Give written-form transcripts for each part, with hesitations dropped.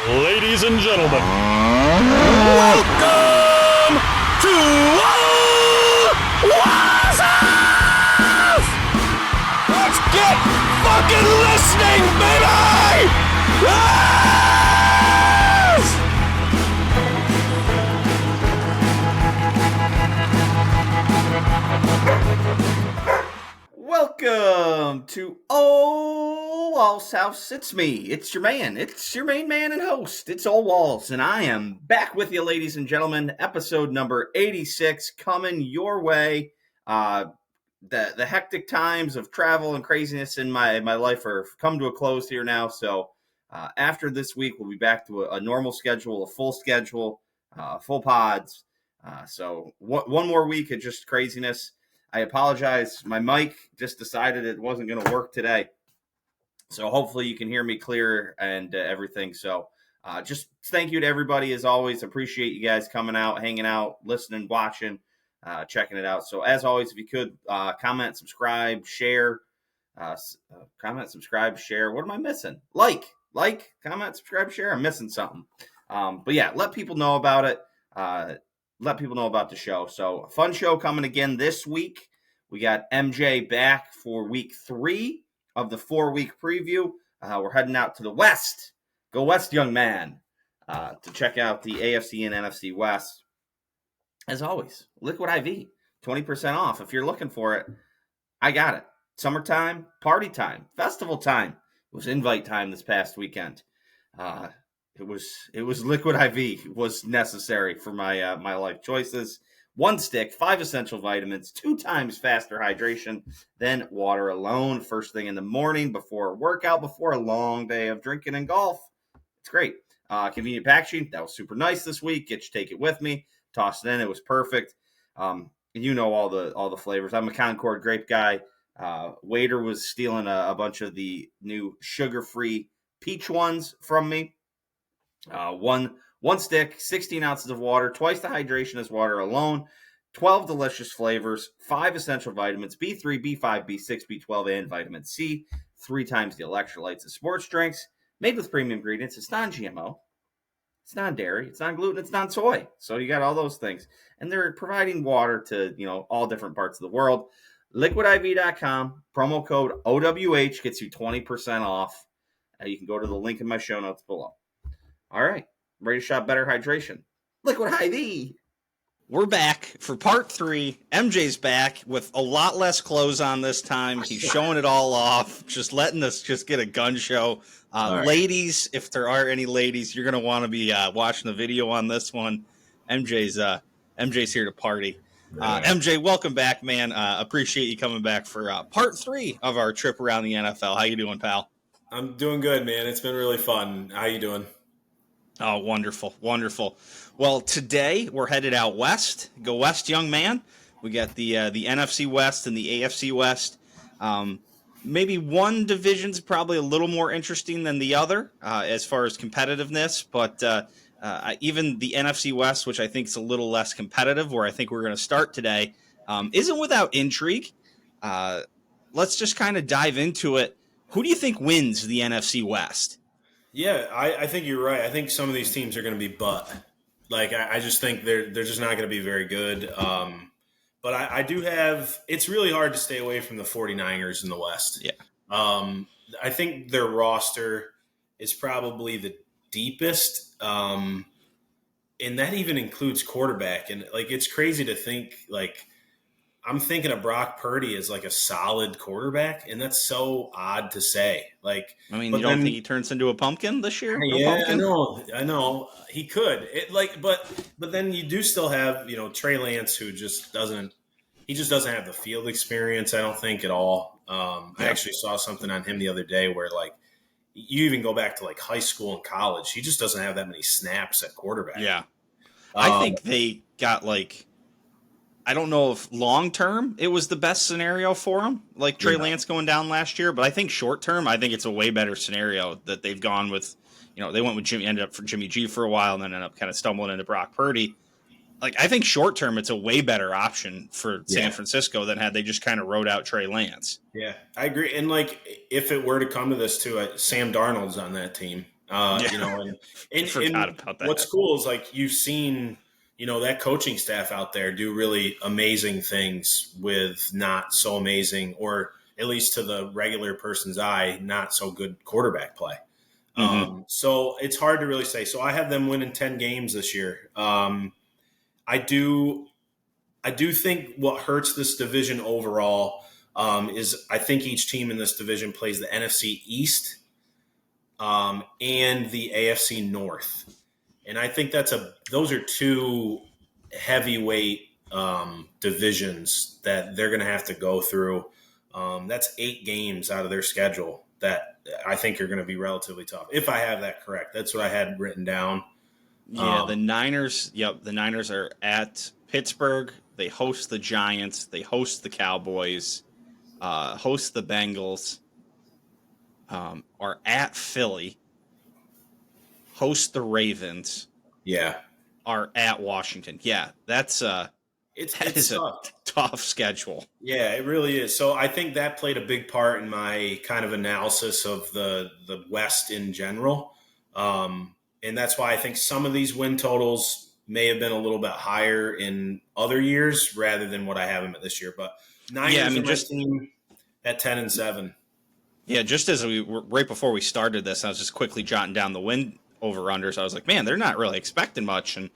Ladies and gentlemen, welcome to Ole Walls! Let's get fucking listening, baby! Yes! Welcome to Ole Walls House. It's me. It's your man. It's your main man and host. It's Ole Walls, and I am back with you, ladies and gentlemen. Episode number 86 coming your way. The hectic times of travel and craziness in my life are come to a close here now. So after this week, we'll be back to a normal schedule, a full schedule, full pods. So one more week of just craziness. I apologize. My mic just decided it wasn't going to work today. So hopefully you can hear me clear and everything. So just thank you to everybody as always. Appreciate you guys coming out, hanging out, listening, watching, checking it out. So as always, if you could comment, subscribe, share, comment, subscribe, share. What am I missing? Like, comment, subscribe, share. I'm missing something. But yeah, let people know about it. Let people know about the show. So, fun show coming again this week. We got MJ back for week 3 of the 4-week preview. We're heading out to the West. Go West, young man, to check out the AFC and NFC West. As always, Liquid IV, 20% off. If you're looking for it, I got it. Summertime, party time, festival time. It was invite time this past weekend. It was Liquid IV was necessary for my my life choices. 1 stick, 5 essential vitamins, 2 times faster hydration than water alone. First thing in the morning, before a workout, before a long day of drinking and golf. It's great. Convenient packaging. That was super nice this week. Get you take it with me. Toss it in. It was perfect. You know all the flavors. I'm a Concord grape guy. Waiter was stealing a bunch of the new sugar-free peach ones from me. One stick, 16 ounces of water, twice the hydration as water alone, 12 delicious flavors, 5 essential vitamins, B3, B5, B6, B12, and vitamin C, 3 times the electrolytes and sports drinks, made with premium ingredients. It's non-GMO, it's non-dairy, it's non-gluten, it's non-soy. So you got all those things. And they're providing water to, all different parts of the world. LiquidIV.com, promo code OWH gets you 20% off. You can go to the link in my show notes below. All right, ready to shop better hydration. Liquid IV. We're back for part 3. MJ's back with a lot less clothes on this time. He's showing it all off, just letting us just get a gun show. Right. Ladies, if there are any ladies, you're going to want to be watching the video on this one. MJ's here to party. MJ, welcome back, man. Appreciate you coming back for part 3 of our trip around the NFL. How you doing, pal? I'm doing good, man. It's been really fun. How you doing? Oh, wonderful, wonderful. Well, today we're headed out west. Go West, young man. We got the NFC West and the AFC West. Maybe one division's probably a little more interesting than the other as far as competitiveness, but even the NFC West, which I think is a little less competitive, where I think we're going to start today, isn't without intrigue. Let's just kind of dive into it. Who do you think wins the NFC West? Yeah, I think you're right. I think some of these teams are going to be butt. I just think they're just not going to be very good. But I do have – it's really hard to stay away from the 49ers in the West. Yeah. I think their roster is probably the deepest, and that even includes quarterback. And, it's crazy to think, I'm thinking of Brock Purdy as a solid quarterback, and that's so odd to say. You don't think he turns into a pumpkin this year? Yeah, pumpkin? I know. He could. But then you do still have, Trey Lance, who just doesn't have the field experience, I don't think, at all. I actually saw something on him the other day where you even go back to high school and college, he just doesn't have that many snaps at quarterback. Yeah. I think they got I don't know if long-term it was the best scenario for him, Trey Lance going down last year, but I think short-term, I think it's a way better scenario that they've gone with, they went with ended up for Jimmy G for a while and then ended up kind of stumbling into Brock Purdy. I think short-term it's a way better option for San Francisco than had they just kind of rode out Trey Lance. Yeah, I agree. And if it were to come to this too, Sam Darnold's on that team. You know, and Forgot about that. what's cool is like you've seen, you know, that coaching staff out there do really amazing things with not so amazing, or at least to the regular person's eye, not so good quarterback play. So it's hard to really say. So I have them winning 10 games this year. I do think what hurts this division overall is I think each team in this division plays the NFC East and the AFC North, and I think those are two heavyweight divisions that they're going to have to go through. That's 8 games out of their schedule that I think are going to be relatively tough. If I have that correct, that's what I had written down. Yeah, the Niners. Yep, the Niners are at Pittsburgh. They host the Giants. They host the Cowboys. Host the Bengals. Are at Philly. Host the Ravens. Yeah, are at Washington. Yeah, that's it's a tough schedule. Yeah, it really is. So I think that played a big part in my kind of analysis of the West in general. And that's why I think some of these win totals may have been a little bit higher in other years rather than what I have them at this year. But Niners just team at 10-7. Yeah, just as we were right before we started this, I was just quickly jotting down the win over-unders. I was like, man, they're not really expecting much. And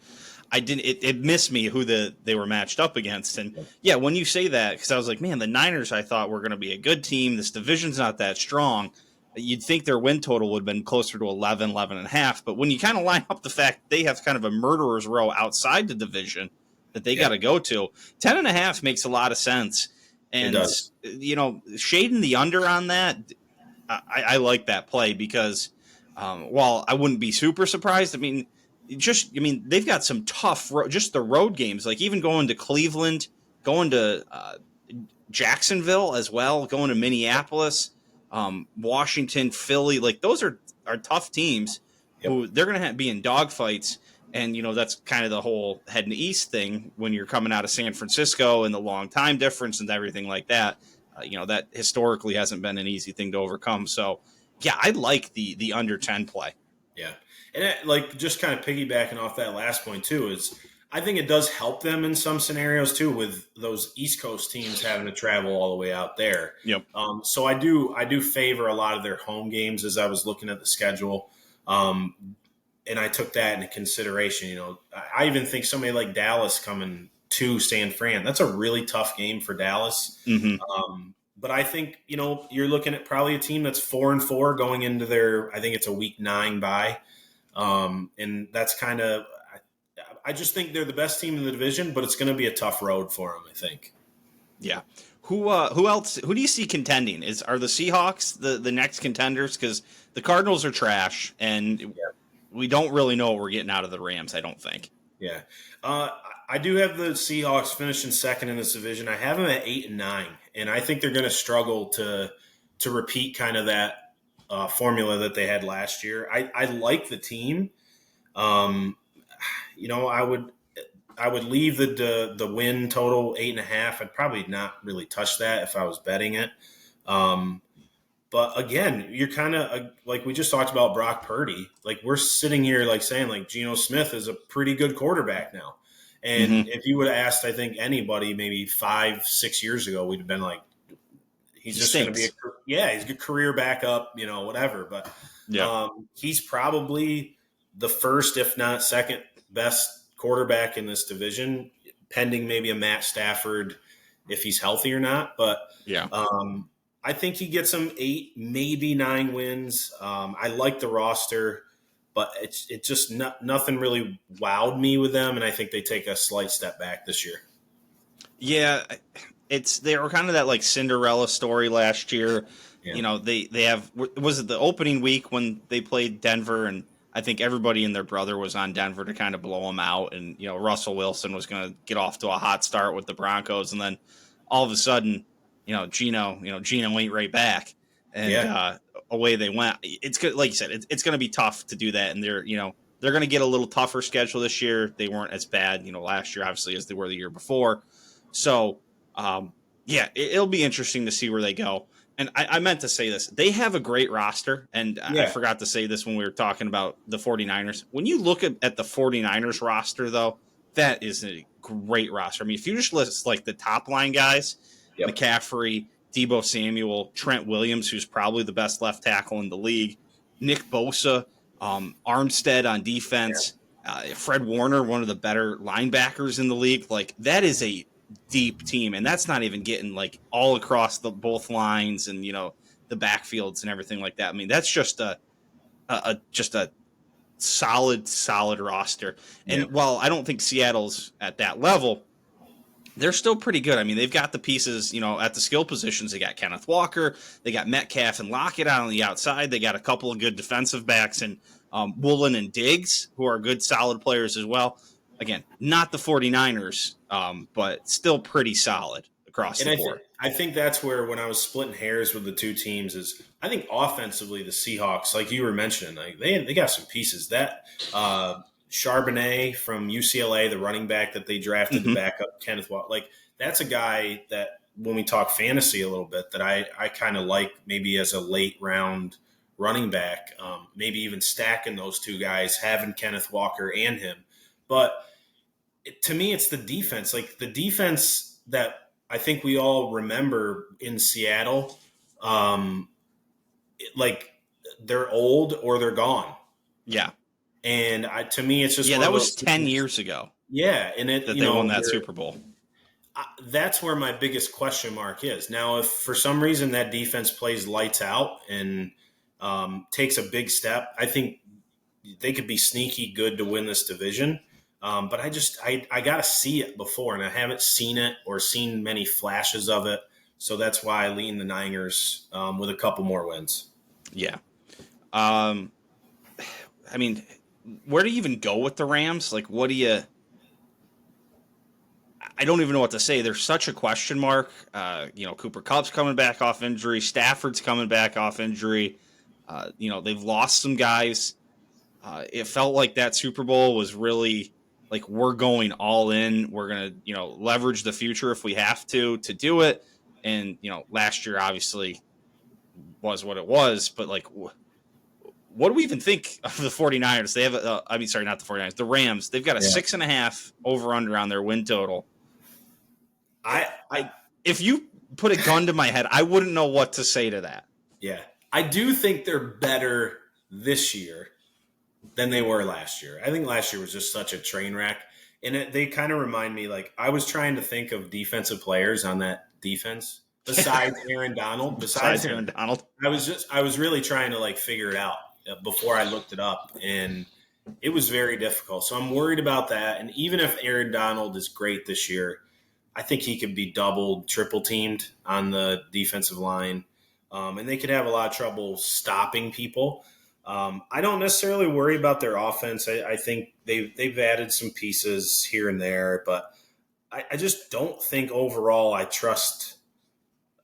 I didn't. It missed me who they were matched up against. And yeah, when you say that, because I was like, man, the Niners I thought were going to be a good team. This division's not that strong. You'd think their win total would have been closer to 11 and a half. But when you kind of line up the fact they have kind of a murderer's row outside the division that they got to go to, 10.5 makes a lot of sense. And, it does. You know, shading the under on that, I like that play because while I wouldn't be super surprised, they've got some tough, just the road games, like even going to Cleveland, going to Jacksonville as well, going to Minneapolis, Washington, Philly, like those are tough teams who they're going to be in dogfights. And, you know, that's kind of the whole heading east thing when you're coming out of San Francisco and the long time difference and everything like that. You know, that historically hasn't been an easy thing to overcome. So, yeah, I like the under 10 play. Yeah. And just kind of piggybacking off that last point too, is I think it does help them in some scenarios too, with those East Coast teams having to travel all the way out there. Yep. So I do favor a lot of their home games as I was looking at the schedule. And I took that into consideration. You know, I even think somebody like Dallas coming to San Fran, that's a really tough game for Dallas. But I think, you know, you're looking at probably a team that's 4-4 going into their, I think it's a week 9 bye. And that's kind of, I just think they're the best team in the division, but it's going to be a tough road for them, I think. Yeah. Who else? Who do you see contending? Are the Seahawks the next contenders? Because the Cardinals are trash, and we don't really know what we're getting out of the Rams, I don't think. Yeah. I do have the Seahawks finishing second in this division. I have them at 8-9, and I think they're going to struggle to repeat kind of that formula that they had last year. I like the team. You know, I would leave the win total 8.5. I'd probably not really touch that if I was betting it. But again, you're kind of like we just talked about Brock Purdy. Like we're sitting here like saying like Geno Smith is a pretty good quarterback now. And if you would have asked, I think anybody maybe 5-6 years ago, we'd have been like, he's just going to be he's a career backup, you know, whatever. But he's probably the first, if not second best quarterback in this division, pending maybe a Matt Stafford if he's healthy or not. But I think he gets some 8, maybe 9 wins. I like the roster, but it's just nothing really wowed me with them, and I think they take a slight step back this year. Yeah, they were kind of that like Cinderella story last year. Yeah. You know, they have, was it the opening week when they played Denver, and I think everybody and their brother was on Denver to kind of blow them out, and you know Russell Wilson was going to get off to a hot start with the Broncos, and then all of a sudden, Geno went right back, and away they went. It's good, like you said, it's going to be tough to do that, and they're going to get a little tougher schedule this year. They weren't as bad, last year obviously as they were the year before. So, it'll be interesting to see where they go. And I meant to say this. They have a great roster, and I forgot to say this when we were talking about the 49ers. When you look at the 49ers roster, though, that is a great roster. I mean, if you just list like the top line guys, McCaffrey, Deebo Samuel, Trent Williams, who's probably the best left tackle in the league, Nick Bosa, Armstead on defense, Fred Warner, one of the better linebackers in the league. Like, that is a deep team, and that's not even getting like all across the both lines and the backfields and everything like that. I mean, that's just a solid roster. And while I don't think Seattle's at that level, they're still pretty good. I mean, they've got the pieces, at the skill positions. They got Kenneth Walker, they got Metcalf and Lockett out on the outside. They got a couple of good defensive backs and Woolen and Diggs, who are good, solid players as well. Again, not the 49ers, but still pretty solid across the board. I think that's where, when I was splitting hairs with the two teams, is I think offensively the Seahawks, like you were mentioning, like they got some pieces. That Charbonnet from UCLA, the running back that they drafted to back up Kenneth Walker, like that's a guy that, when we talk fantasy a little bit, that I kind of like maybe as a late round running back, maybe even stacking those two guys, having Kenneth Walker and him. But to me, it's the defense. Like the defense that I think we all remember in Seattle, like they're old or they're gone. Yeah. And to me, it's just that was 10 years ago. Yeah, and they won that Super Bowl. That's where my biggest question mark is. Now, if for some reason that defense plays lights out and takes a big step, I think they could be sneaky good to win this division. But I got to see it before, and I haven't seen it or seen many flashes of it. So that's why I lean the Niners with a couple more wins. Yeah. I mean, where do you even go with the Rams? Like, what do you – I don't even know what to say. There's such a question mark. Cooper Kupp's coming back off injury. Stafford's coming back off injury. They've lost some guys. It felt like that Super Bowl was really – like, we're going all in. We're going to, leverage the future if we have to do it. And, last year obviously was what it was. But, like, what do we even think of the 49ers? They have, not the 49ers, the Rams. They've got a 6.5 over-under on their win total. If you put a gun to my head, I wouldn't know what to say to that. Yeah. I do think they're better this year than they were last year. I think last year was just such a train wreck. And they kind of remind me, like, I was trying to think of defensive players on that defense besides Aaron Donald. Besides Aaron Donald. I was really trying to, like, figure it out before I looked it up. And it was very difficult. So I'm worried about that. And even if Aaron Donald is great this year, I think he could be doubled, triple teamed on the defensive line. And they could have a lot of trouble stopping people. I don't necessarily worry about their offense. I think they've added some pieces here and there, but I just don't think overall I trust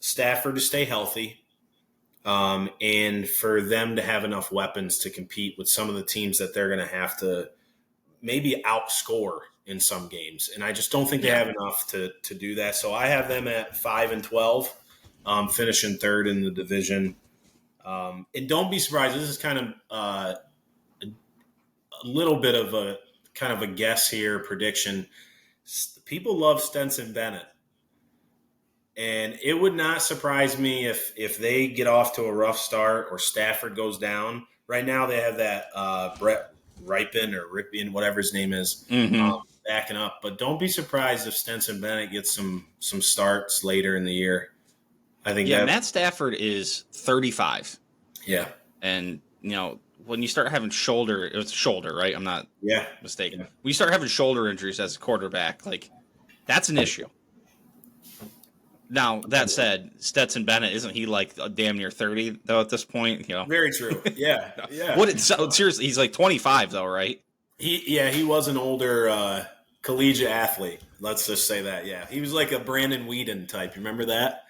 Stafford to stay healthy, and for them to have enough weapons to compete with some of the teams that they're going to have to maybe outscore in some games. And I just don't think they have enough to do that. So I have them at 5-12, finishing third in the division. And don't be surprised. This is kind of a little bit of a kind of a guess here, prediction. People love Stetson Bennett, and it would not surprise me if they get off to a rough start or Stafford goes down. Right now, they have that Brett Ripien, whatever his name is, backing up. But don't be surprised if Stetson Bennett gets some starts later in the year. I think Matt Stafford is 35. Yeah. And, when you start having it's shoulder, right? I'm not mistaken. Yeah. When you start having shoulder injuries as a quarterback, like, that's an issue. Now, that said, Stetson Bennett, isn't he like damn near 30, though, at this point? Very true. Yeah. Yeah. Seriously, he's like 25, though, right? He was an older collegiate athlete. Let's just say that, yeah. He was like a Brandon Whedon type. You remember that?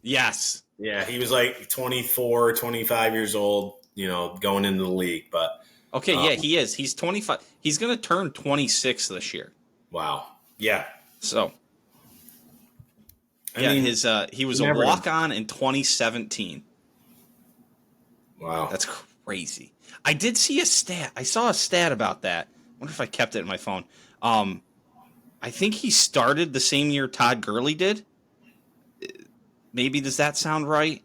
Yes. Yeah, he was like 24, 25 years old, going into the league. But okay, he is. He's 25. He's going to turn 26 this year. Wow. Yeah. So Yeah, he was a walk-on in 2017. Wow. That's crazy. I did see a stat. I saw a stat about that. I wonder if I kept it in my phone. I think he started the same year Todd Gurley did. Maybe does that sound right?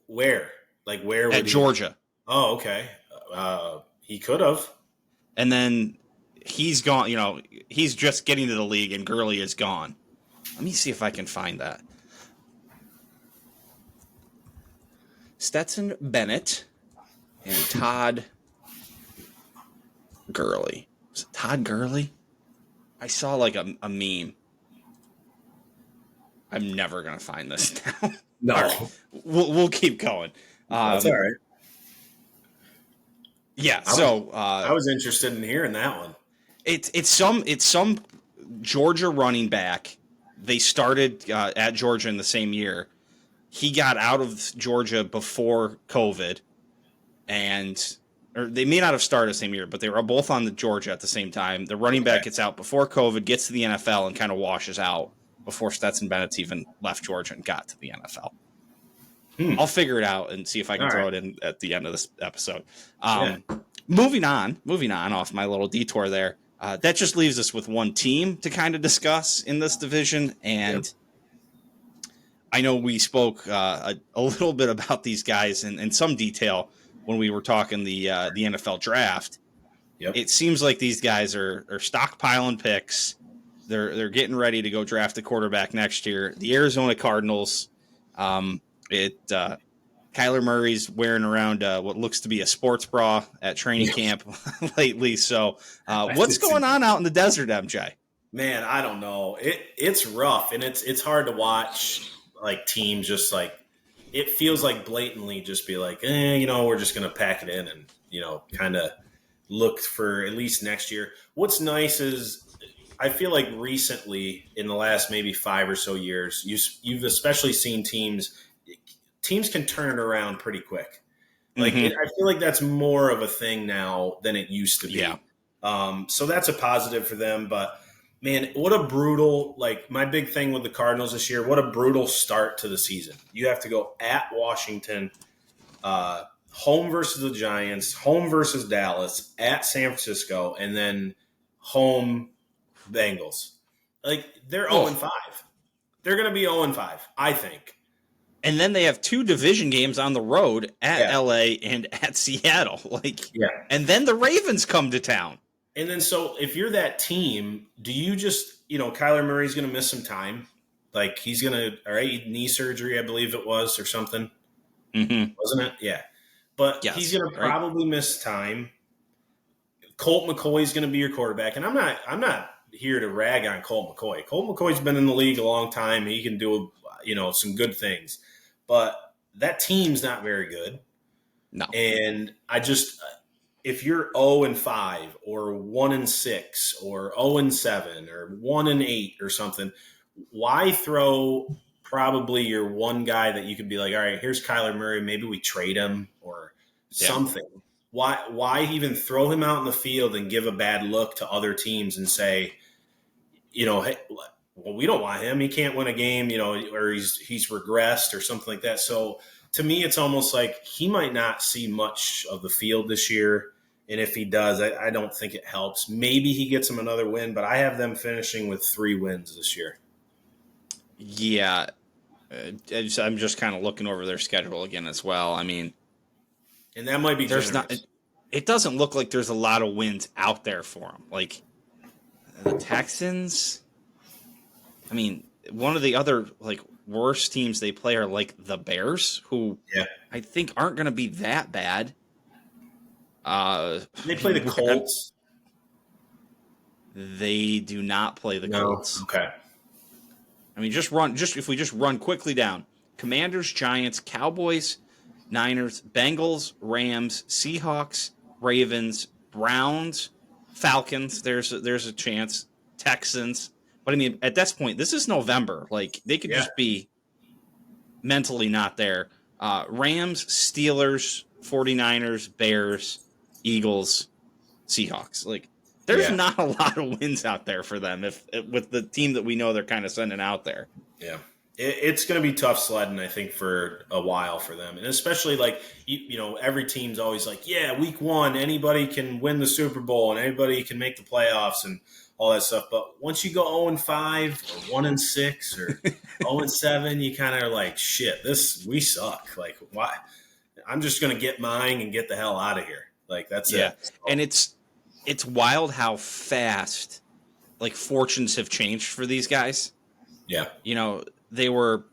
Where? Like where would At Georgia. Oh, okay. He could have. And then he's gone, he's just getting to the league and Gurley is gone. Let me see if I can find that. Stetson Bennett and Todd Gurley. Was it Todd Gurley? I saw like a meme. I'm never going to find this now. No. Right. We'll keep going. That's all right. Yeah, I was interested in hearing that one. It's some Georgia running back. They started at Georgia in the same year. He got out of Georgia before COVID, or they may not have started the same year, but they were both on the Georgia at the same time. The running back gets out before COVID, gets to the NFL, and kind of washes out before Stetson Bennett's even left Georgia and got to the NFL. I'll figure it out and see if I can throw it in at the end of this episode. Moving on off my little detour there. That just leaves us with one team to kind of discuss in this division. And I know we spoke a little bit about these guys in some detail when we were talking the NFL draft. Yep. It seems like these guys are stockpiling picks. They're getting ready to go draft a quarterback next year. The Arizona Cardinals, Kyler Murray's wearing around what looks to be a sports bra at training camp lately. So what's going on out in the desert, MJ? Man, I don't know. It's rough, and it's hard to watch like teams just like it feels like blatantly just be like, we're just going to pack it in and, kind of look for at least next year. What's nice is I feel like recently in the last maybe 5 or so years, you've especially seen teams can turn it around pretty quick. Like I feel like that's more of a thing now than it used to be. Yeah. So that's a positive for them. But man, what a brutal, like my big thing with the Cardinals this year, what a brutal start to the season. You have to go at Washington, home versus the Giants, home versus Dallas, at San Francisco, and then home Bengals. Like they're 0-5. They're going to be 0-5, I think. And then they have 2 division games on the road at LA and at Seattle. And then the Ravens come to town. And then so if you're that team, do you just, Kyler Murray's going to miss some time? Like he's going to, knee surgery, I believe it was, or something. Wasn't it? Yeah. But he's going to probably miss time. Colt McCoy's going to be your quarterback. And I'm not here to rag on Colt McCoy. Colt McCoy's been in the league a long time. He can do, some good things. But that team's not very good. No. And I just if you're 0-5 or 1-6 or 0-7 or 1-8 or something, why throw probably your one guy that you could be like, all right, here's Kyler Murray, maybe we trade him or something. Why even throw him out in the field and give a bad look to other teams and say, hey, well, we don't want him. He can't win a game, or he's regressed or something like that. So to me, it's almost like he might not see much of the field this year. And if he does, I don't think it helps. Maybe he gets him another win, but I have them finishing with 3 wins this year. Yeah. I'm just kind of looking over their schedule again as well. I mean, and that might be it doesn't look like there's a lot of wins out there for them. Like the Texans, I mean, one of the other worst teams they play are the Bears, who I think aren't going to be that bad. They play the Colts. They do not play the Colts. Okay. I mean, if we just run quickly down: Commanders, Giants, Cowboys, Niners, Bengals, Rams, Seahawks, Ravens, Browns, Falcons. There's a chance. Texans. But I mean, at this point, this is November. They could just be mentally not there. Rams, Steelers, 49ers, Bears, Eagles, Seahawks. There's not a lot of wins out there for them with the team that we know they're kind of sending out there. Yeah. It's going to be tough sledding, I think, for a while for them. And especially like, every team's always like, yeah, week 1, anybody can win the Super Bowl and anybody can make the playoffs and all that stuff. But once you go 0-5 or 1-6 or 0-7, you kind of are like, shit, we suck. Like, why? I'm just going to get mine and get the hell out of here. Like, that's it. And it's wild how fast like fortunes have changed for these guys. Yeah. They were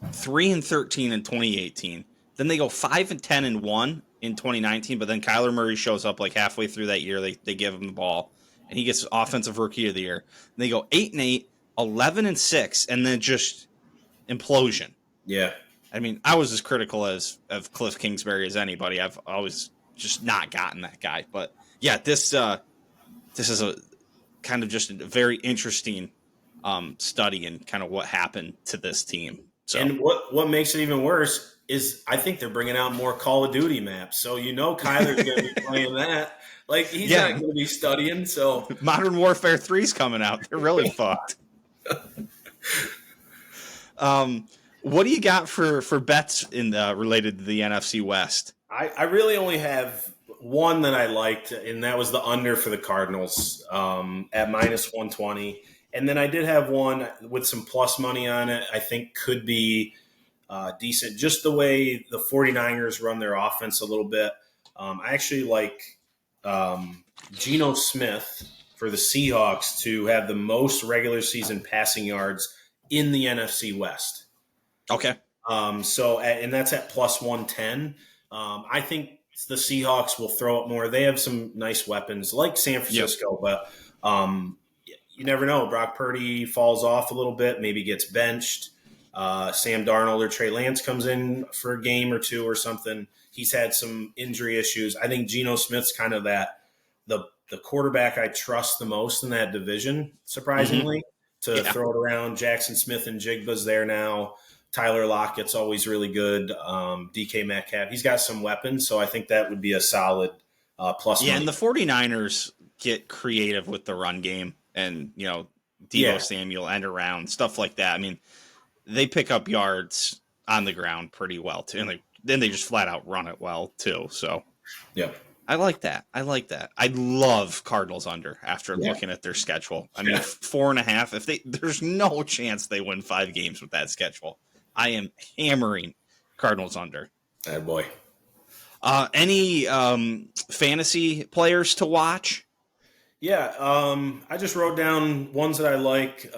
3-13 in 2018. Then they go 5-10-1 in 2019. But then Kyler Murray shows up like halfway through that year. They give him the ball, and he gets Offensive Rookie of the Year. And they go 8-8, 11-6, and then just implosion. Yeah. I mean, I was as critical of Cliff Kingsbury as anybody. I've always just not gotten that guy. But yeah, this is a kind of just a very interesting study and kind of what happened to this team. So. And what makes it even worse is I think they're bringing out more Call of Duty maps. So Kyler's going to be playing that. Like, he's not going to be studying. So Modern Warfare 3's coming out. They're really fucked. What do you got for bets related to the NFC West? I really only have one that I liked, and that was the under for the Cardinals at -120. And then I did have one with some plus money on it. I think could be decent. Just the way the 49ers run their offense a little bit. I actually like Geno Smith for the Seahawks to have the most regular season passing yards in the NFC West. Okay. And that's at +110. I think the Seahawks will throw it more. They have some nice weapons like San Francisco, but you never know. Brock Purdy falls off a little bit, maybe gets benched. Sam Darnold or Trey Lance comes in for a game or two or something. He's had some injury issues. I think Geno Smith's kind of the quarterback I trust the most in that division, surprisingly, to throw it around. Jackson Smith and Jigba's there now. Tyler Lockett's always really good. DK Metcalf. He's got some weapons, so I think that would be a solid plus. Yeah, money. And the 49ers get creative with the run game and, Deebo Samuel end around, stuff like that. I mean, they pick up yards on the ground pretty well, too. And then they just flat out run it well, too. So, yeah. I like that. I love Cardinals under after looking at their schedule. I mean, 4.5. There's no chance they win 5 games with that schedule. I am hammering Cardinals under. Bad boy. Any fantasy players to watch? Yeah, I just wrote down ones that I like.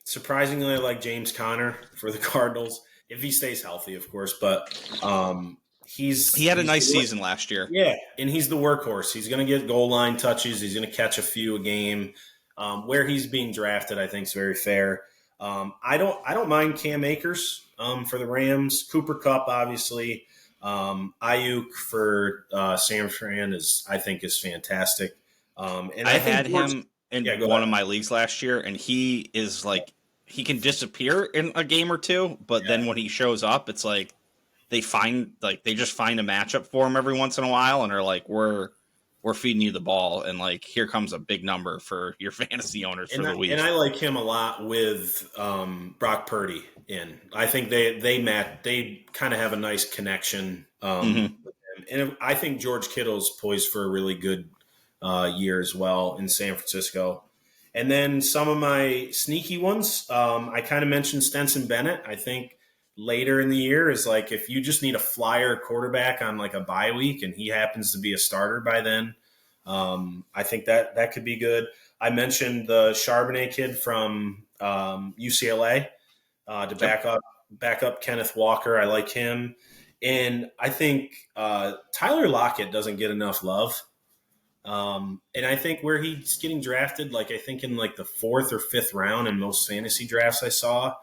Surprisingly, I like James Conner for the Cardinals if he stays healthy, of course. But he had a nice season last year. Yeah, and he's the workhorse. He's going to get goal line touches. He's going to catch a few a game. Where he's being drafted, I think, is very fair. I don't mind Cam Akers for the Rams. Cooper Kupp, obviously. Ayuk for San Fran I think is fantastic. And I had him in one of my leagues last year, and he is like he can disappear in a game or two, but then when he shows up, it's like they just find a matchup for him every once in a while, and are like, we're feeding you the ball, and like here comes a big number for your fantasy owners for the week. And I like him a lot with Brock Purdy in. I think they kind of have a nice connection with him. And I think George Kittle's poised for a really good year as well in San Francisco. And then some of my sneaky ones, I kind of mentioned Stetson Bennett. I think later in the year is like if you just need a flyer quarterback on like a bye week and he happens to be a starter by then, I think that could be good. I mentioned the Charbonnet kid from UCLA to back up Kenneth Walker. I like him. And I think Tyler Lockett doesn't get enough love. And I think where he's getting drafted, like I think in like the 4th or 5th round in most fantasy drafts I saw,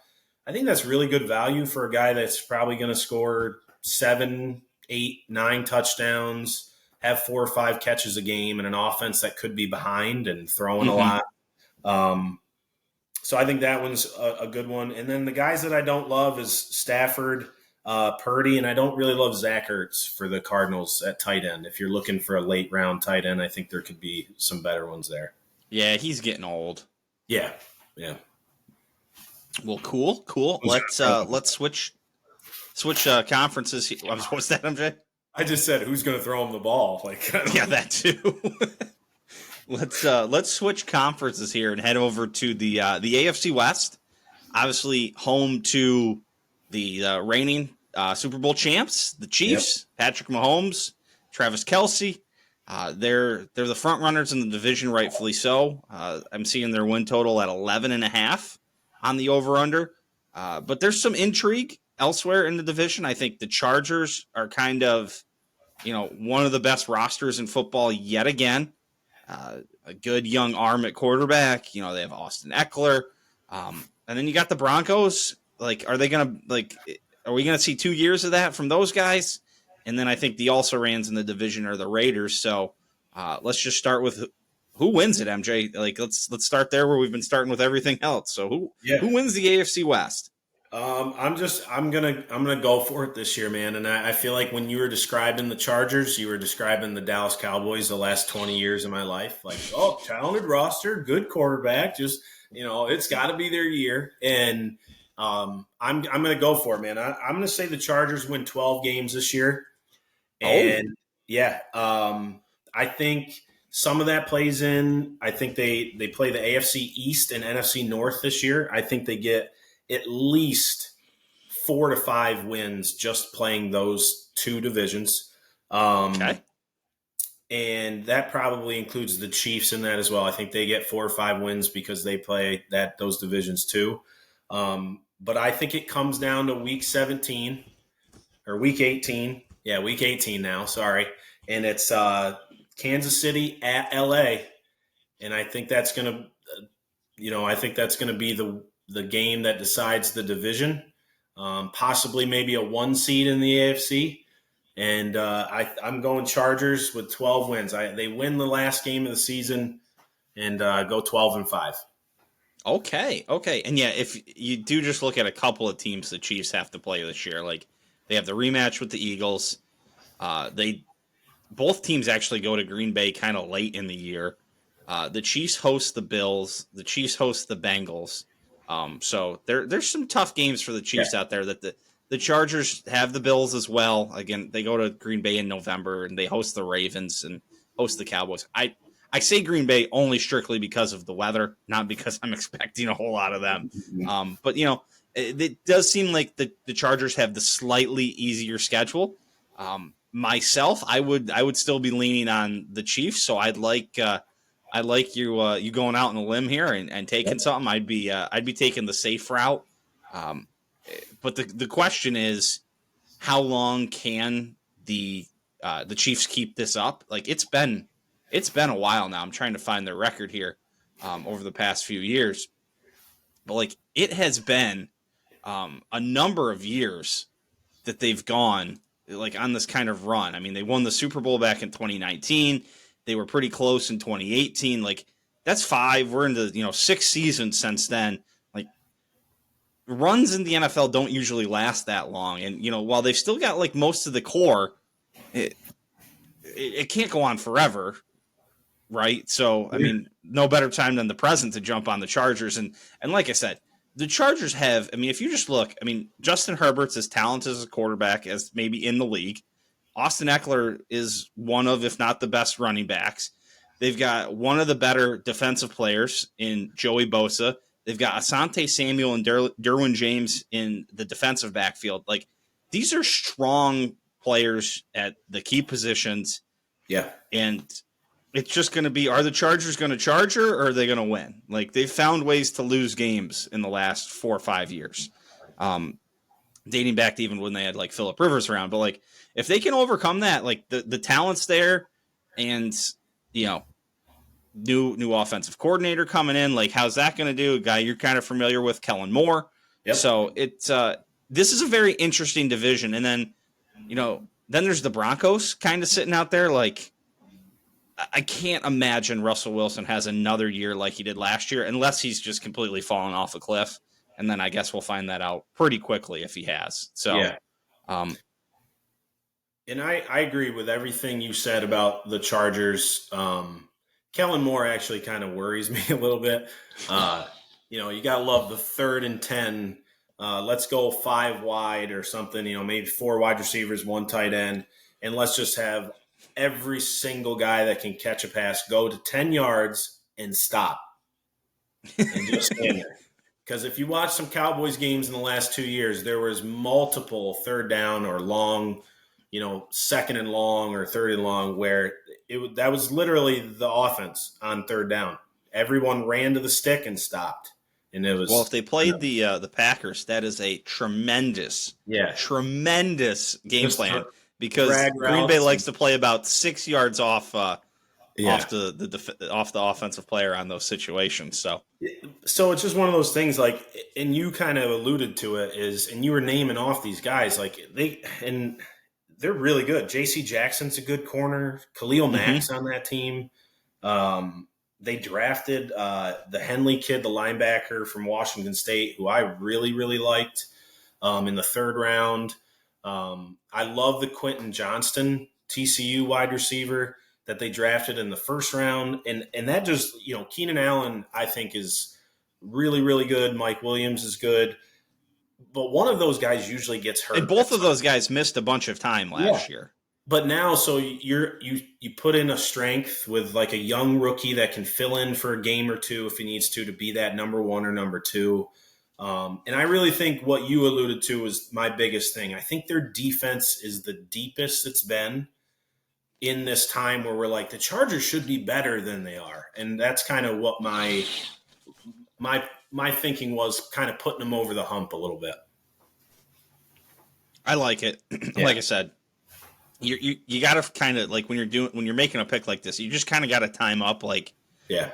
I think that's really good value for a guy that's probably going to score 7, 8, 9 touchdowns, have 4 or 5 catches a game, and an offense that could be behind and throwing a lot. So I think that one's a good one. And then the guys that I don't love is Stafford. Purdy, and I don't really love Zach Ertz for the Cardinals at tight end. If you're looking for a late round tight end, I think there could be some better ones there. Yeah, he's getting old. Yeah. Well, cool. Let's switch conferences. What's that, MJ? I just said who's going to throw him the ball. Yeah, that too. Let's switch conferences here and head over to the AFC West. Obviously, home to the reigning Super Bowl champs, the Chiefs. Yep. Patrick Mahomes, Travis Kelce. They're the front runners in the division, rightfully so. I'm seeing their win total at 11.5 on the over/under. But there's some intrigue elsewhere in the division. I think the Chargers are kind of, one of the best rosters in football yet again. A good young arm at quarterback. They have Austin Eckler. And then you got the Broncos. Are we going to see 2 years of that from those guys? And then I think the also-rans in the division are the Raiders. So let's just start with who wins it, MJ. Let's start there where we've been starting with everything else. So who wins the AFC West? I'm gonna go for it this year, man. And I feel like when you were describing the Chargers, you were describing the Dallas Cowboys the last 20 years of my life. Talented roster, good quarterback, just it's got to be their year. And I'm gonna go for it, man. I'm gonna say the Chargers win 12 games this year. And I think some of that plays in. I think they play the AFC East and NFC North this year. I think they get at least 4 to 5 wins just playing those two divisions. Okay. And that probably includes the Chiefs in that as well. I think they get 4 or 5 wins because they play those divisions too. But I think it comes down to week 17 or week 18. Yeah, week 18 now. Sorry. And it's Kansas City at LA. And I think that's going to, be the game that decides the division, possibly maybe a 1 seed in the AFC. And I'm going Chargers with 12 wins. They win the last game of the season and go 12-5. Okay. And yeah, if you do just look at a couple of teams the Chiefs have to play this year, they have the rematch with the Eagles. Both teams actually go to Green Bay kind of late in the year. The Chiefs host the Bills. The Chiefs host the Bengals. So there's some tough games for the Chiefs out there. That the Chargers have the Bills as well. Again, they go to Green Bay in November and they host the Ravens and host the Cowboys. I say Green Bay only strictly because of the weather, not because I'm expecting a whole lot of them. But it does seem like the Chargers have the slightly easier schedule. Myself, I would still be leaning on the Chiefs. So I'd like you going out on a limb here and taking something. I'd be taking the safe route. But the question is, how long can the Chiefs keep this up? It's been a while now. I'm trying to find their record here over the past few years, but it has been a number of years that they've gone on this kind of run. I mean, they won the Super Bowl back in 2019. They were pretty close in 2018. That's 5. We're into 6 seasons since then. Runs in the NFL don't usually last that long. And while they've still got most of the core, it can't go on forever, right? So I mean, no better time than the present to jump on the Chargers. And like I said, the Chargers have. I mean, if you just look, Justin Herbert's as talented as a quarterback as maybe in the league. Austin Eckler is one of, if not the best running backs. They've got one of the better defensive players in Joey Bosa. They've got Asante Samuel and Derwin James in the defensive backfield. These are strong players at the key positions. Yeah. And it's just going to be, are the Chargers going to charger or are they going to win? They've found ways to lose games in the last 4 or 5 years. Dating back to even when they had Phillip Rivers around. But if they can overcome that, the talent's there and, new offensive coordinator coming in, how's that going to do? A guy you're kind of familiar with, Kellen Moore. Yep. So it's this is a very interesting division. And then, then there's the Broncos kind of sitting out there. I can't imagine Russell Wilson has another year like he did last year, unless he's just completely fallen off a cliff. And then I guess we'll find that out pretty quickly if he has. So, Um, And I agree with everything you said about the Chargers. Kellen Moore actually kind of worries me a little bit. You got to love the 3rd and 10. Let's go 5 wide or something, maybe 4 wide receivers, 1 tight end. And let's just have every single guy that can catch a pass go to 10 yards and stop and just stand there. Because if you watch some Cowboys games in the last 2 years, there was multiple 3rd down or long, 2nd and long or 3rd and long where that was literally the offense on 3rd down. Everyone ran to the stick and stopped. And it was, well, if they played the Packers, that is a tremendous game plan because Green Bay likes to play about 6 yards off off the offensive player on those situations. So it's just one of those things, like, and you kind of alluded to it, and you were naming off these guys, like they're really good. J.C. Jackson's a good corner. Khalil Mack's on that team. They drafted the Henley kid, the linebacker from Washington State, who I really, really liked in the 3rd round. I love the Quentin Johnston, TCU wide receiver that they drafted in the 1st round. And that just, Keenan Allen, I think, is really, really good. Mike Williams is good. But one of those guys usually gets hurt. And both of those guys missed a bunch of time last year. But now, so you put in a strength with like a young rookie that can fill in for a game or two if he needs to be that number 1 or number 2. And I really think what you alluded to is my biggest thing. I think their defense is the deepest it's been in this time where we're like, the Chargers should be better than they are. And that's kind of what my thinking was, kind of putting them over the hump a little bit. I like it. Yeah. Like I said, you got to kind of, like, when you're making a pick like this, you just kind of got to time up, like,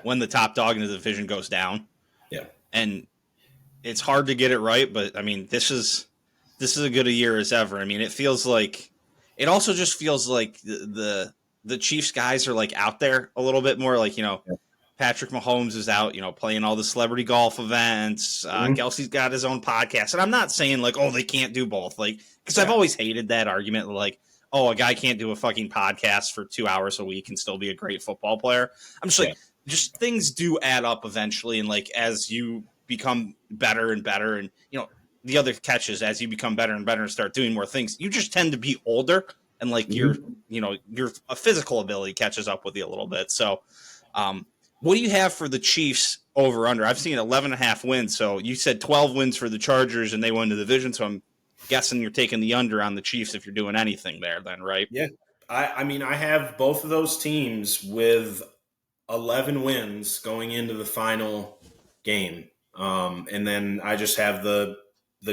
when the top dog in the division goes down. Yeah. And it's hard to get it right, but I mean, this is as good a year as ever. I mean, it also just feels like the Chiefs guys are, like, out there a little bit more, like, Patrick Mahomes is out, playing all the celebrity golf events. Kelsey's got his own podcast. And I'm not saying, like, oh, they can't do both. Like, because I've always hated that argument, like, oh, a guy can't do a fucking podcast for 2 hours a week and still be a great football player. I'm just like, just things do add up eventually. And, like, as you become better and better, and, the other catch is as you become better and better and start doing more things, you just tend to be older, and, like, your physical ability catches up with you a little bit. So, what do you have for the Chiefs over under? I've seen 11.5 wins. So you said 12 wins for the Chargers and they won the division. So I'm guessing you're taking the under on the Chiefs if you're doing anything there then, right? Yeah. I mean, I have both of those teams with 11 wins going into the final game. And then I just have the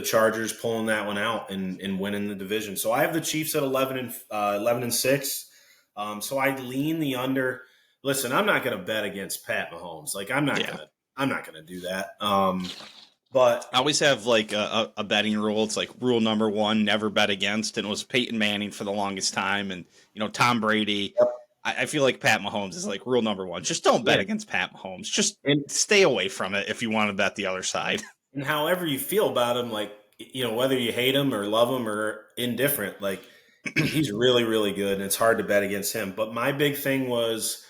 Chargers pulling that one out and winning the division. So I have the Chiefs at 11 and 6. So I lean the under. Listen, I'm not going to bet against Pat Mahomes. Like, I'm not going to do that. But I always have, like, a betting rule. It's like rule number 1, never bet against. And it was Peyton Manning for the longest time. And, Tom Brady. Yep. I feel like Pat Mahomes is, like, rule number 1. Just don't bet against Pat Mahomes. Just stay away from it if you want to bet the other side. And however you feel about him, like, whether you hate him or love him or indifferent, like, he's really, really good. And it's hard to bet against him. But my big thing was,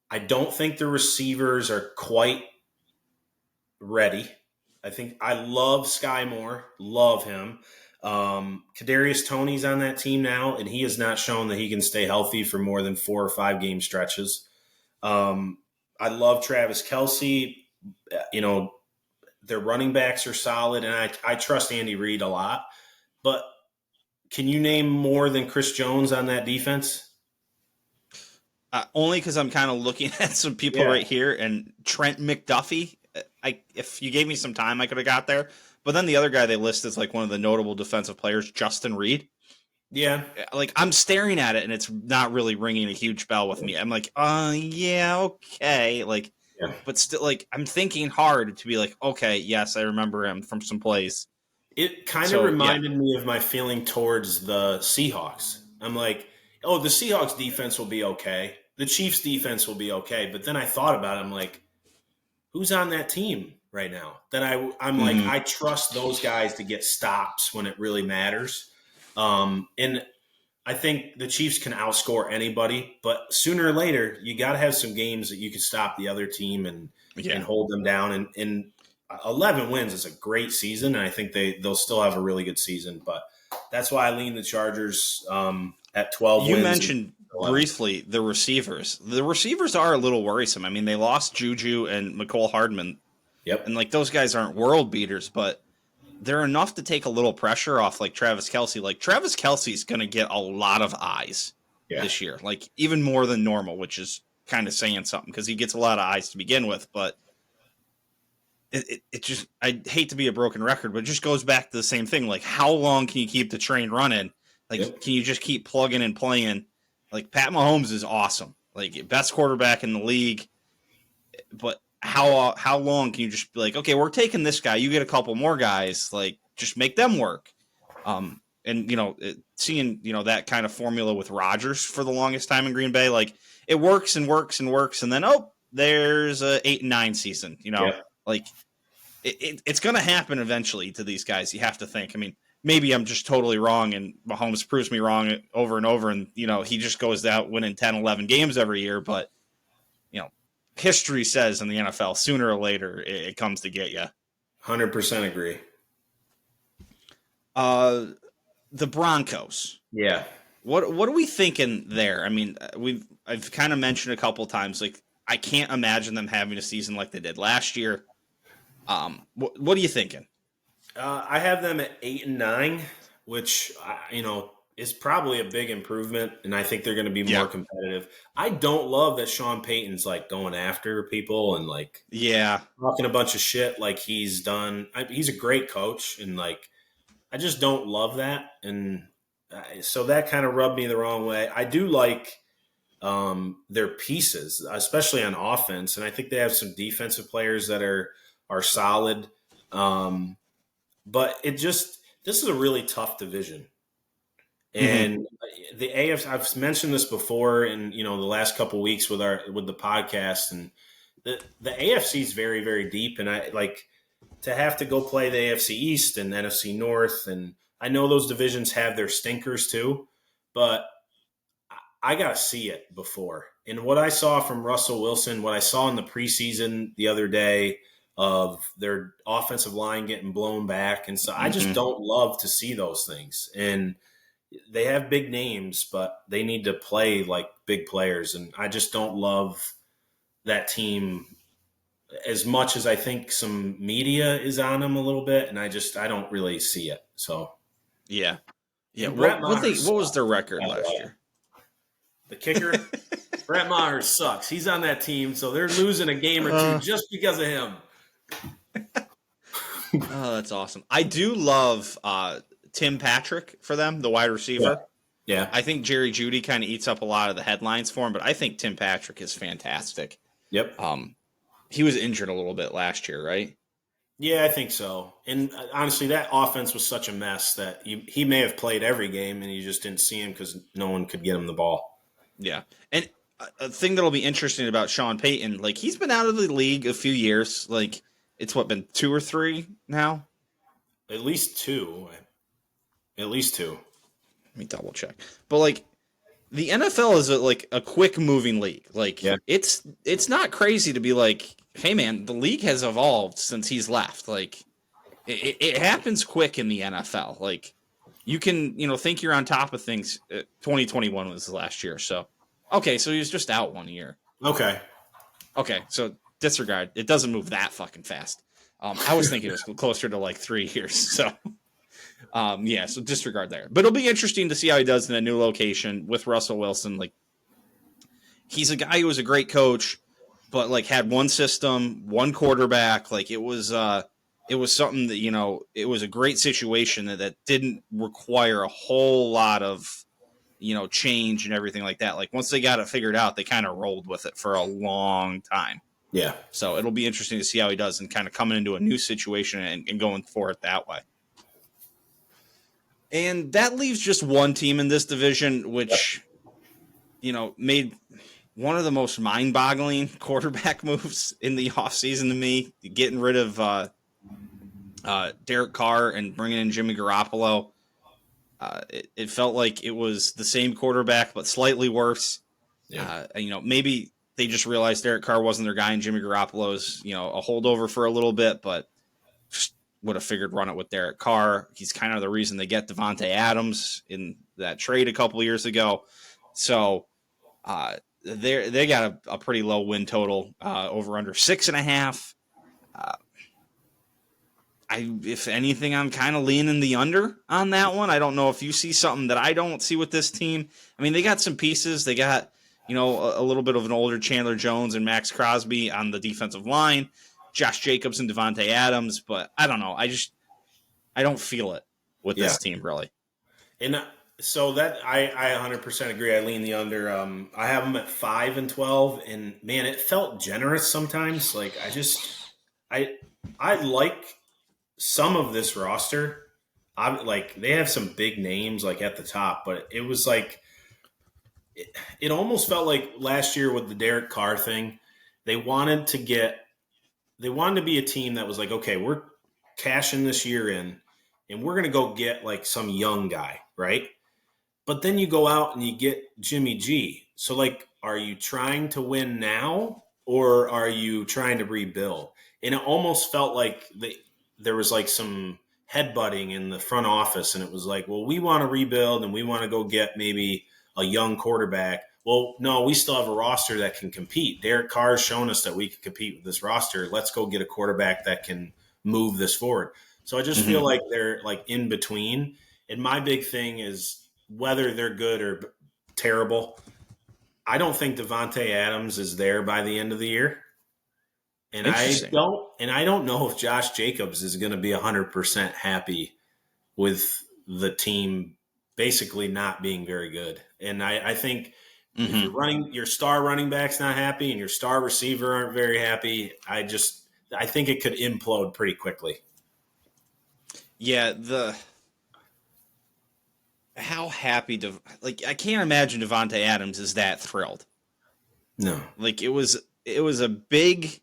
I don't think the receivers are quite ready. I think I love Sky Moore, love him. Kadarius Toney's on that team now, and he has not shown that he can stay healthy for more than 4 or 5 game stretches. I love Travis Kelce. Their running backs are solid, and I trust Andy Reid a lot. But can you name more than Chris Jones on that defense? Only because I'm kind of looking at some people right here, and Trent McDuffie. If you gave me some time, I could have got there. But then the other guy they list is, like, one of the notable defensive players, Justin Reed. Yeah. Like, I'm staring at it, and it's not really ringing a huge bell with me. I'm like, yeah, okay. Like, but still, like, I'm thinking hard to be like, okay, yes, I remember him from some plays. It kind of reminded me of my feeling towards the Seahawks. I'm like, oh, the Seahawks defense will be okay. The Chiefs defense will be okay. But then I thought about it. I'm like, who's on that team right now? That I'm like, I trust those guys to get stops when it really matters. And I think the Chiefs can outscore anybody, but sooner or later, you got to have some games that you can stop the other team and hold them down. And 11 wins is a great season, and I think they'll still have a really good season. But that's why I lean the Chargers at 12 wins. You mentioned briefly the receivers. The receivers are a little worrisome. I mean, they lost Juju and McCole Hardman. Yep. And, like, those guys aren't world beaters, but they're enough to take a little pressure off, like, Travis Kelce. Like, Travis Kelce's going to get a lot of eyes this year. Like, even more than normal, which is kind of saying something because he gets a lot of eyes to begin with. But it just, I hate to be a broken record, but it just goes back to the same thing. Like, how long can you keep the train running? Like, can you just keep plugging and playing? Like, Pat Mahomes is awesome. Like, best quarterback in the league. But how long can you just be like, okay, we're taking this guy. You get a couple more guys. Like, just make them work. And, seeing, that kind of formula with Rodgers for the longest time in Green Bay, like, it works and works and works. And then, there's a 8-9 season, like it's going to happen eventually to these guys. You have to think, I mean, maybe I'm just totally wrong and Mahomes proves me wrong over and over. And, he just goes out winning 10, 11 games every year. But, history says in the NFL, sooner or later, it comes to get you. 100% agree. The Broncos. Yeah. What are we thinking there? I mean, I've kind of mentioned a couple times, like, I can't imagine them having a season like they did last year. What are you thinking? I have them at 8-9, which is probably a big improvement, and I think they're going to be more competitive. I don't love that Sean Payton's like going after people and like talking a bunch of shit like he's done. He's a great coach, and like I just don't love that, and so that kind of rubbed me the wrong way. I do like their pieces, especially on offense, and I think they have some defensive players that are solid. But this is a really tough division. And the AFC, I've mentioned this before in, the last couple of weeks with the podcast, and the AFC is very, very deep. And I like to have to go play the AFC East and NFC North. And I know those divisions have their stinkers too, but I got to see it before. And what I saw from Russell Wilson, what I saw in the preseason the other day of their offensive line getting blown back. And so I just don't love to see those things. And they have big names, but they need to play like big players. And I just don't love that team as much as I think some media is on them a little bit. And I don't really see it. So, yeah. What was their record last year? The kicker, Brett Maher sucks. He's on that team. So they're losing a game or two just because of him. Oh, that's awesome. I do love, Tim Patrick for them, the wide receiver. Yeah. I think Jerry Jeudy kind of eats up a lot of the headlines for him, but I think Tim Patrick is fantastic. Yep. He was injured a little bit last year, right? Yeah, I think so. And honestly, that offense was such a mess that he may have played every game and you just didn't see him because no one could get him the ball. Yeah. And a thing that'll be interesting about Sean Payton, like, he's been out of the league a few years. Like, it's been 2 or 3 now? At least 2. At least 2. Let me double check. But like, the NFL is a quick moving league. Like, it's not crazy to be like, hey man, the league has evolved since he's left. Like, it happens quick in the NFL. Like, you can think you're on top of things. 2021 was last year, so okay, so he was just out 1 year. Okay, so disregard. It doesn't move that fucking fast. I was thinking it was closer to like 3 years. So. So disregard there. But it'll be interesting to see how he does in a new location with Russell Wilson. Like, he's a guy who was a great coach, but like had one system, one quarterback. Like, it was something that, it was a great situation that didn't require a whole lot of, change and everything like that. Like, once they got it figured out, they kind of rolled with it for a long time. Yeah. So it'll be interesting to see how he does and kind of coming into a new situation and going for it that way. And that leaves just one team in this division, which, made one of the most mind-boggling quarterback moves in the offseason to me, getting rid of Derek Carr and bringing in Jimmy Garoppolo. It felt like it was the same quarterback, but slightly worse. Yeah. Maybe they just realized Derek Carr wasn't their guy and Jimmy Garoppolo's, a holdover for a little bit, but just would have figured run it with Derek Carr. He's kind of the reason they get Devontae Adams in that trade a couple years ago. So they got a pretty low win total, over under 6.5. If anything, I'm kind of leaning the under on that one. I don't know if you see something that I don't see with this team. I mean, they got some pieces. They got, a little bit of an older Chandler Jones and Max Crosby on the defensive line, Josh Jacobs and Devontae Adams, but I don't know. I don't feel it with this team, really. And so that I 100% agree. I lean the under. I have them at 5-12, and man, it felt generous sometimes. Like I like some of this roster. They have some big names like at the top, but it was like it almost felt like last year with the Derek Carr thing. They wanted to be a team that was like, okay, we're cashing this year in, and we're going to go get like some young guy, right? But then you go out and you get Jimmy G. So like, are you trying to win now, or are you trying to rebuild? And it almost felt like there was like some headbutting in the front office, and it was like, well, we want to rebuild and we want to go get maybe a young quarterback. Well, no, we still have a roster that can compete. Derek Carr has shown us that we can compete with this roster. Let's go get a quarterback that can move this forward. So I just feel like they're like in between. And my big thing is whether they're good or terrible, I don't think Devontae Adams is there by the end of the year. And I don't know if Josh Jacobs is going to be 100% happy with the team basically not being very good. And I think if your star running back's not happy and your star receiver aren't very happy, I think it could implode pretty quickly. Yeah, how happy I can't imagine Devontae Adams is that thrilled. No. Like it was a big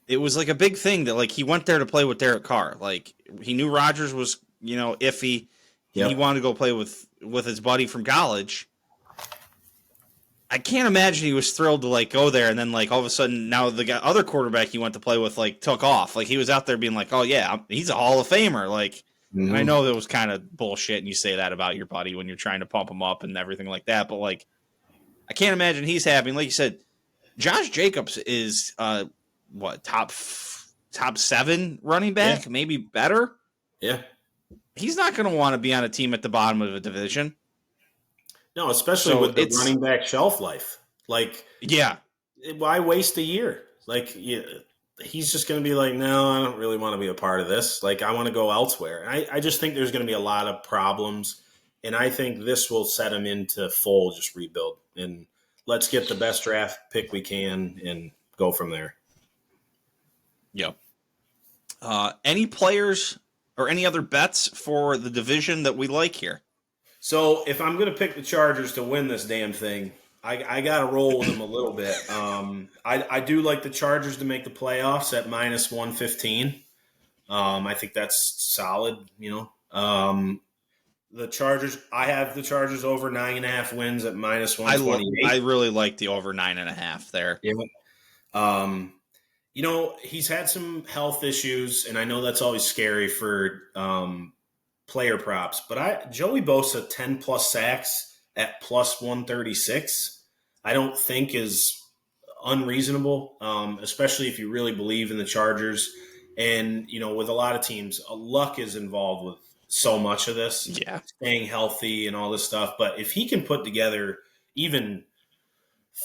like a big thing that like he went there to play with Derek Carr. Like he knew Rodgers was, iffy. Yep. He wanted to go play with his buddy from college. I can't imagine he was thrilled to like go there and then like all of a sudden now the other quarterback he went to play with like took off. Like he was out there being like, oh yeah, he's a Hall of Famer. Like, and I know that was kind of bullshit and you say that about your buddy when you're trying to pump him up and everything like that. But like, I can't imagine he's happy. Like you said, Josh Jacobs is top 7 running back, maybe better. Yeah. He's not going to want to be on a team at the bottom of a division. No, especially with the running back shelf life. Like, yeah, why waste a year? Like, he's just going to be like, no, I don't really want to be a part of this. Like, I want to go elsewhere. I just think there's going to be a lot of problems, and I think this will set him into full just rebuild. And let's get the best draft pick we can and go from there. Yep. Any players or any other bets for the division that we like here? So if I'm going to pick the Chargers to win this damn thing, I got to roll with them a little bit. I do like the Chargers to make the playoffs at -115. I think that's solid, The Chargers, I have the Chargers over 9.5 wins at -128. I really like the over 9.5 there. Yeah. He's had some health issues, and I know that's always scary for player props, but Joey Bosa 10+ sacks at +136, I don't think is unreasonable, especially if you really believe in the Chargers. And, with a lot of teams, luck is involved with so much of this, staying healthy and all this stuff. But if he can put together even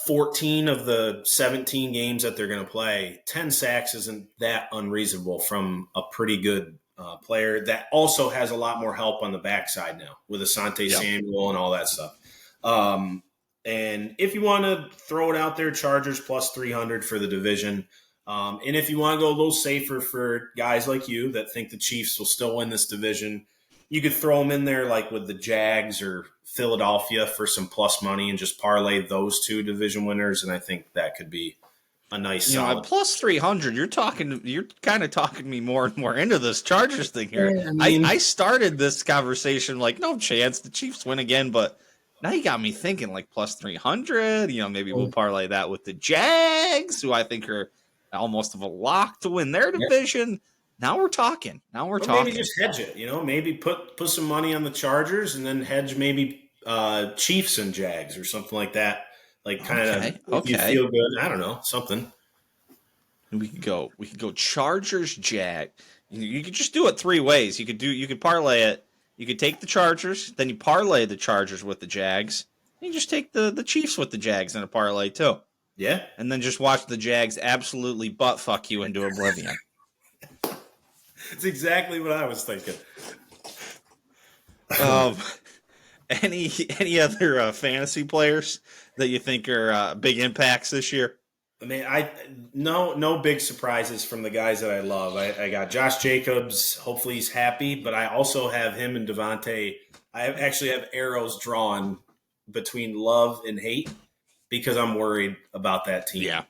14 of the 17 games that they're going to play, 10 sacks isn't that unreasonable from a pretty good player that also has a lot more help on the backside now with Asante Samuel and all that stuff. And if you want to throw it out there, Chargers +300 for the division. And if you want to go a little safer for guys like you that think the Chiefs will still win this division, you could throw them in there like with the Jags or Philadelphia for some plus money and just parlay those two division winners. And I think that could be a nice You know, solid. at plus 300, you're kind of talking me more and more into this Chargers thing here. Yeah, I mean- I started this conversation like, no chance the Chiefs win again, but now you got me thinking like plus 300. You know, maybe we'll parlay that with the Jags, who I think are almost of a lock to win their division. Now we're talking. Or maybe just hedge it. You know, maybe put some money on the Chargers and then hedge maybe Chiefs and Jags or something like that. Like kind of if you feel good. I don't know, something. We could go Chargers Jag. You could just do it three ways. You could parlay it. You could take the Chargers, then you parlay the Chargers with the Jags. And you just take the Chiefs with the Jags in a parlay too. Yeah. And then just watch the Jags absolutely butt fuck you into oblivion. It's exactly what I was thinking. Any other fantasy players that you think are big impacts this year? I mean, no big surprises from the guys that I love. I got Josh Jacobs. Hopefully he's happy, but I also have him and Devontae. I actually have arrows drawn between love and hate because I'm worried about that team. Yeah.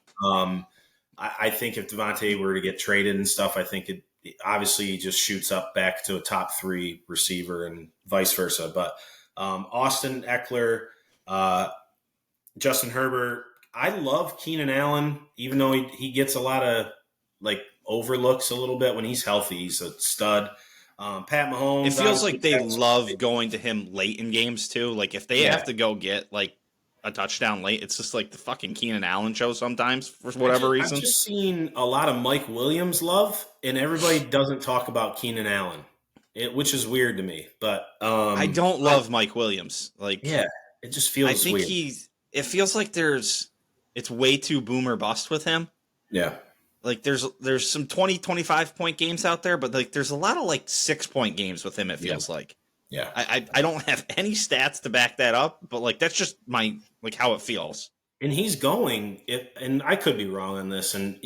I think if Devontae were to get traded and stuff, I think it obviously he just shoots up back to a top 3 receiver and vice versa. But Austin Eckler, Justin Herbert. I love Keenan Allen, even though he gets a lot of like overlooks a little bit when he's healthy. He's a stud. Pat Mahomes. It feels like they love going to him late in games too. Like if they have to go get like a touchdown late, it's just like the fucking Keenan Allen show sometimes for whatever reason. I've just seen a lot of Mike Williams love, and everybody doesn't talk about Keenan Allen, which is weird to me. But I don't love Mike Williams. Like, yeah, it just feels. I think weird. It feels like it's way too boom or bust with him. Yeah. Like there's some 20, 25 point games out there, but like there's a lot of like 6-point games with him. It feels like. Yeah. I don't have any stats to back that up, but like that's just my like how it feels. And he's going, and I could be wrong on this, and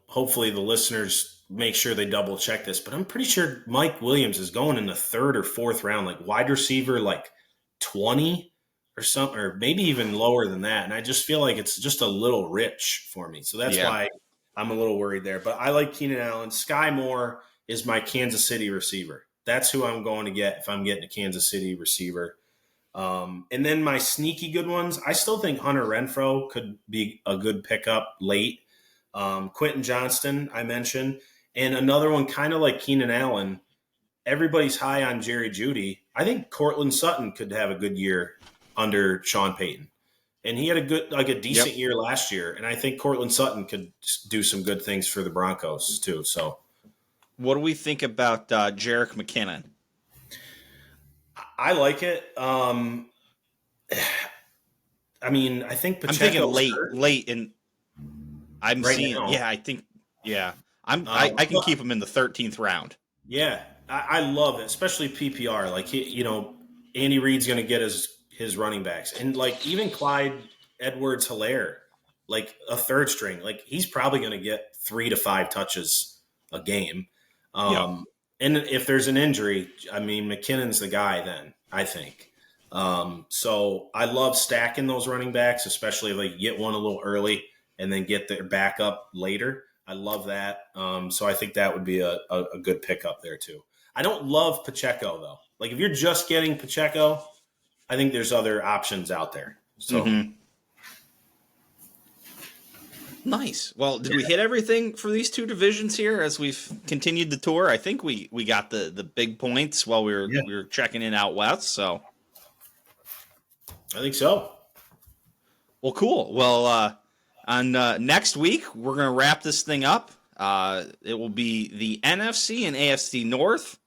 hopefully the listeners make sure they double check this, but I'm pretty sure Mike Williams is going in the 3rd or 4th round, like wide receiver, like 20 or something, or maybe even lower than that. And I just feel like it's just a little rich for me. So that's why I'm a little worried there. But I like Keenan Allen. Sky Moore is my Kansas City receiver. That's who I'm going to get if I'm getting a Kansas City receiver. And then my sneaky good ones, I still think Hunter Renfrow could be a good pickup late. Quentin Johnston, I mentioned. And another one kind of like Keenan Allen. Everybody's high on Jerry Jeudy. I think Cortland Sutton could have a good year under Sean Payton. And he had a decent year last year. And I think Cortland Sutton could do some good things for the Broncos too. So what do we think about Jerick McKinnon? I like it. I mean, I think I'm thinking late in I'm right seeing now. I can keep him in the 13th round. Yeah. I love it, especially PPR. Like Andy Reid's going to get his running backs, and like even Clyde Edwards-Helaire, like a 3rd string, like he's probably going to get 3 to 5 touches a game. And if there's an injury, I mean, McKinnon's the guy then, I think. So I love stacking those running backs, especially if they get one a little early and then get their backup later. I love that. So I think that would be a good pickup there too. I don't love Pacheco though. Like if you're just getting Pacheco, I think there's other options out there. So Nice. Well, did we hit everything for these two divisions here as we've continued the tour? I think we got the big points while we were checking in out west. So I think so. Well, cool. Well, on next week we're gonna wrap this thing up. It will be the NFC and AFC North.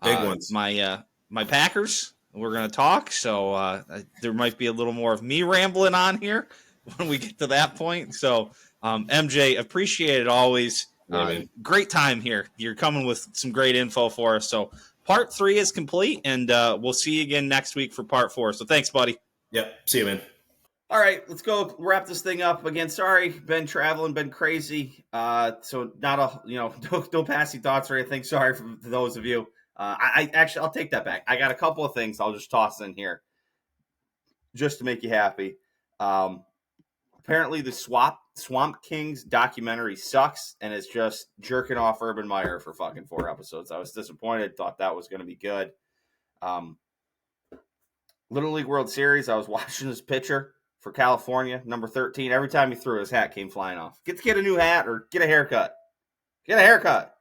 Big ones. My Packers. We're gonna talk. So there might be a little more of me rambling on here when we get to that point. So. MJ, appreciate it always. Great time here. You're coming with some great info for us. So part 3 is complete, and we'll see you again next week for part 4. So thanks, buddy. Yep. See you, man. All right, let's go wrap this thing up. Again, sorry, been traveling, been crazy. So not no passing thoughts or anything. Sorry for those of you. I'll take that back. I got a couple of things I'll just toss in here just to make you happy. Apparently, the Swamp Kings documentary sucks and is just jerking off Urban Meyer for fucking 4 episodes. I was disappointed. Thought that was going to be good. Little League World Series, I was watching this pitcher for California, number 13. Every time he threw, his hat came flying off. Get a new hat or get a haircut. Get a haircut.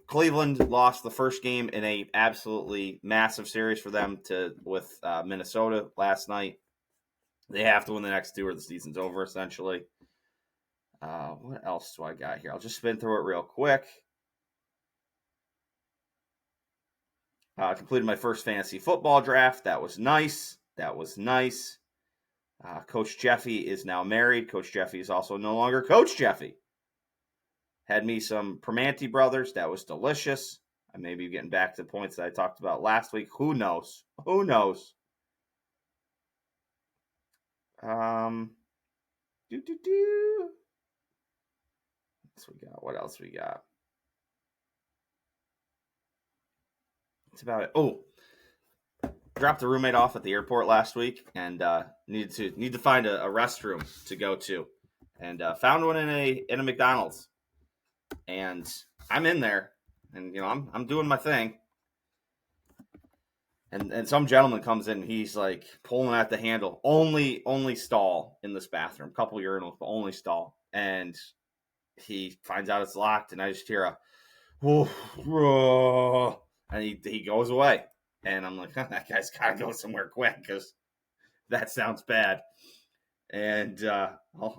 Cleveland lost the first game in a absolutely massive series for them with Minnesota last night. They have to win the next 2 or the season's over, essentially. What else do I got here? I'll just spin through it real quick. I completed my first fantasy football draft. That was nice. Coach Jeffy is now married. Coach Jeffy is also no longer Coach Jeffy. Had me some Primanti brothers. That was delicious. I may be getting back to the points that I talked about last week. Who knows? What else we got? That's about it. Oh, dropped a roommate off at the airport last week and need to find a restroom to go to, and found one in a McDonald's, and I'm in there, and I'm doing my thing, and some gentleman comes in, he's like pulling at the handle, only stall in this bathroom, couple urinals, but only stall, and he finds out it's locked, and I just hear a whoa, and he goes away. And I'm like, that guy's got to go somewhere quick because that sounds bad. And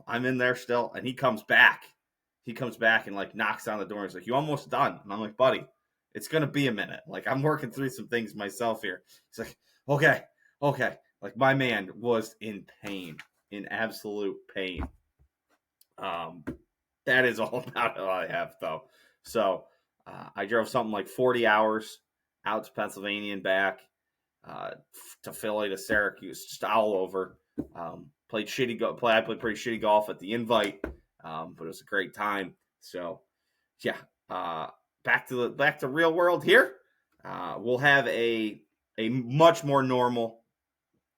I'm in there still. And he comes back. And like knocks on the door. He's like, you almost done? And I'm like, buddy, it's going to be a minute. Like, I'm working through some things myself here. He's like, okay. Like, my man was in pain, in absolute pain. That is all about all I have, though. So I drove something like 40 hours out to Pennsylvania and back, to Philly, to Syracuse, just all over. I played pretty shitty golf at the Invite, but it was a great time. So, yeah, back to real world here. We'll have a much more normal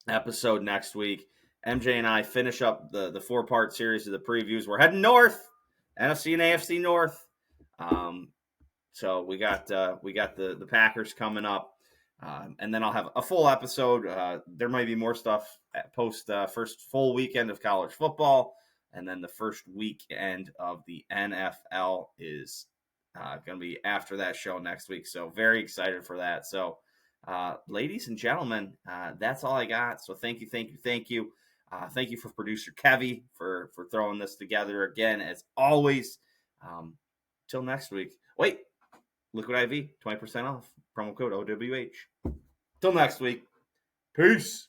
episode next week. MJ and I finish up the 4-part series of the previews. We're heading north, NFC and AFC North. So we got the Packers coming up, and then I'll have a full episode. There might be more stuff post first full weekend of college football, and then the first weekend of the NFL is going to be after that show next week. So very excited for that. So, ladies and gentlemen, that's all I got. So thank you. Thank you for producer Kevy for throwing this together again, as always. Till next week. Wait. Liquid IV, 20% off. Promo code OWH. Till next week. Peace.